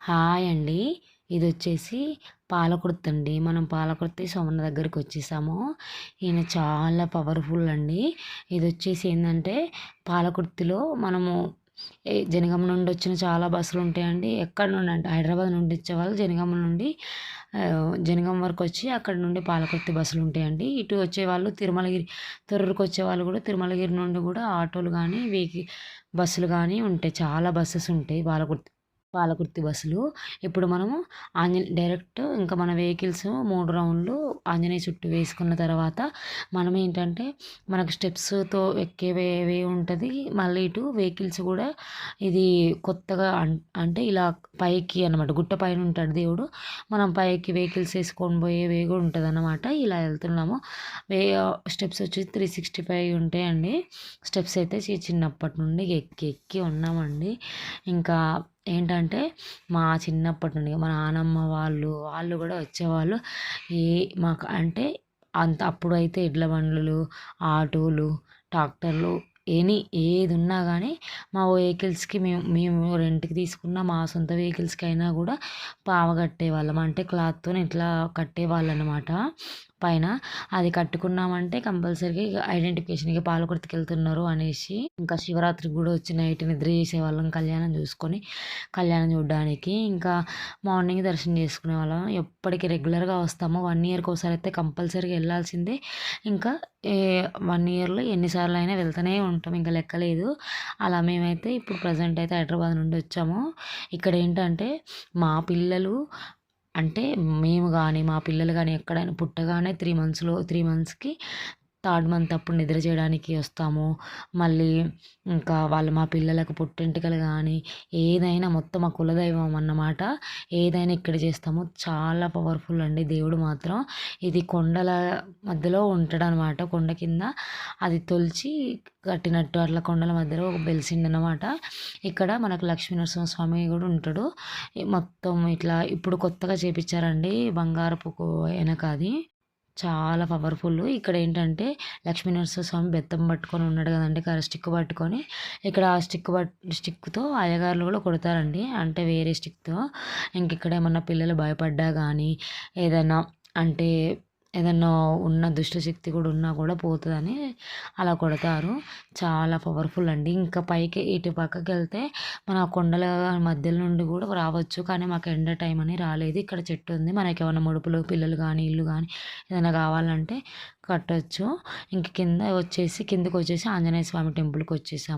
Hi అండి. ఇదొచ్చేసి పాలకుర్తి అండి. మనం పాలకుర్తి సోమన్న దగ్గరికి వచ్చేసాము. ఈయన చాలా పవర్‌ఫుల్ అండి. ఇదొచ్చేసి ఏందంటే పాలకుర్తిలో మనము జనగాం నుండి వచ్చిన చాలా బస్సులుంటాయండి. ఎక్కడి నుండి అంటే హైదరాబాద్ నుండి వచ్చేవాళ్ళు జనగాం నుండి జనగాం వరకు వచ్చి అక్కడి నుండి పాలకుర్తి బస్సులుంటాయండి. ఇటు వచ్చేవాళ్ళు తిరుమలగిరి తొర్రూరుకి వచ్చేవాళ్ళు కూడా తిరుమలగిరి నుండి కూడా ఆటోలు కానీ బస్సులు కానీ ఉంటాయి. చాలా బసెస్ ఉంటాయి పాలకుర్తి బస్సులు. ఇప్పుడు మనము డైరెక్ట్ ఇంకా మన వెహికల్స్ 3 రౌండ్లు ఆంజనేయ చుట్టూ వేసుకున్న తర్వాత మనం ఏంటంటే మనకు స్టెప్స్‌తో ఎక్కేవే ఉంటది. మళ్ళీ ఇటు వెహికల్స్ కూడా ఇది కొత్తగా అంటే ఇలా పైకి అనమాట. గుట్ట పైన ఉంటాడు దేవుడు. మనం పైకి వెహికల్స్ వేసుకొని పోయేవి కూడా ఉంటదన్నమాట. ఇలా వెళ్తున్నాము. వే స్టెప్స్ వచ్చేసి 365 ఉంటాయండి. స్టెప్స్ అయితే చిన్నప్పటి నుండి ఎక్కి ఎక్కి ఉన్నామండి. ఇంకా ఏంటంటే మా చిన్నప్పటి నుండి మా నానమ్మ వాళ్ళు కూడా వచ్చేవాళ్ళు. ఏ మాకు అంటే అప్పుడైతే ఎడ్ల బండ్లు, ఆటోలు, ట్రాక్టర్లు ఏది ఉన్నా కానీ మా వెహికల్స్‌కి మేము మేము రెంట్‌కి తీసుకున్న మా సొంత వెహికల్స్‌కి అయినా కూడా పావ కట్టేవాళ్ళం. అంటే క్లాత్‌తోని ఇట్లా కట్టేవాళ్ళనమాట పైన. అది కట్టుకున్నామంటే కంపల్సరీగా ఐడెంటిఫికేషన్ ఇక పాలకుర్తికెళ్తున్నారు అనేసి. ఇంకా శివరాత్రికి కూడా వచ్చి నైట్ నిద్ర చేసేవాళ్ళం కళ్యాణం చూడడానికి. ఇంకా మార్నింగ్ దర్శనం చేసుకునేవాళ్ళం. ఎప్పటికి రెగ్యులర్‌గా వస్తాము. 1 ఇయర్‌కి ఒకసారి అయితే కంపల్సరీగా వెళ్ళాల్సిందే. ఇంకా 1 ఇయర్‌లో ఎన్ని సార్లయినా వెళ్తూనే ఉంటాం. ఇంక లెక్కలేదు. అలా మేమైతే ఇప్పుడు ప్రెజెంట్ అయితే హైదరాబాద్ నుండి వచ్చాము. ఇక్కడేంటంటే మా పిల్లలు అంటే మేము గానీ, మా పిల్లలు గానీ ఎక్కడైనా పుట్టగానే 3 మంత్స్‌కి థర్డ్ మంత్ అప్పుడు నిద్ర చేయడానికి వస్తాము. మళ్ళీ ఇంకా మా పిల్లలకు పుట్టెంటుకలు గానీ, ఏదైనా మొత్తం మా కులదైవం అన్నమాట. ఏదైనా ఇక్కడ చేస్తాము. చాలా పవర్‌ఫుల్ అండి దేవుడు మాత్రం. ఇది కొండల మధ్యలో ఉంటాడనమాట. కొండ కింద అది తొలిచి కట్టినట్టు అట్లా కొండల మధ్యలో వెలిసిండనమాట. ఇక్కడ మనకు లక్ష్మీనరసింహస్వామి కూడా ఉంటాడు. మొత్తం ఇట్లా ఇప్పుడు కొత్తగా చేపిచ్చారండి బంగారపు ఎనక అది. చాలా పవర్‌ఫుల్. ఇక్కడేంటంటే లక్ష్మీనరసింహస్వామి బెత్తం పట్టుకొని ఉన్నాడు కదండీ! స్టిక్ పట్టుకొని ఇక్కడ ఆ స్టిక్‌తో అయ్యగార్లు కూడా కొడతారండి. అంటే వేరే స్టిక్‌తో. ఇంకిక్కడ ఏమన్నా పిల్లలు భయపడ్డా గానీ, ఏదైనా అంటే ఏదన్నా ఉన్న దుష్టశక్తి కూడా ఉన్నా కూడా పోతదని అలా కొడతారు. చాలా పవర్‌ఫుల్ అండి. ఇంకా పైకి ఇటు పక్కకెళ్తే మన కొండల మధ్యలో నుండి కూడా రావచ్చు. కానీ మాకు ఎండ టైం అని రాలేదు. ఇక్కడ చెట్టు ఉంది. మనకేమన్నా ముడుపులు పిల్లలు గానీ, ఇల్లు గానీ ఏదైనా కావాలంటే కట్టొచ్చు. ఇంక కిందకొచ్చేసి ఆంజనేయ స్వామి టెంపుల్‌కొచ్చేసాం.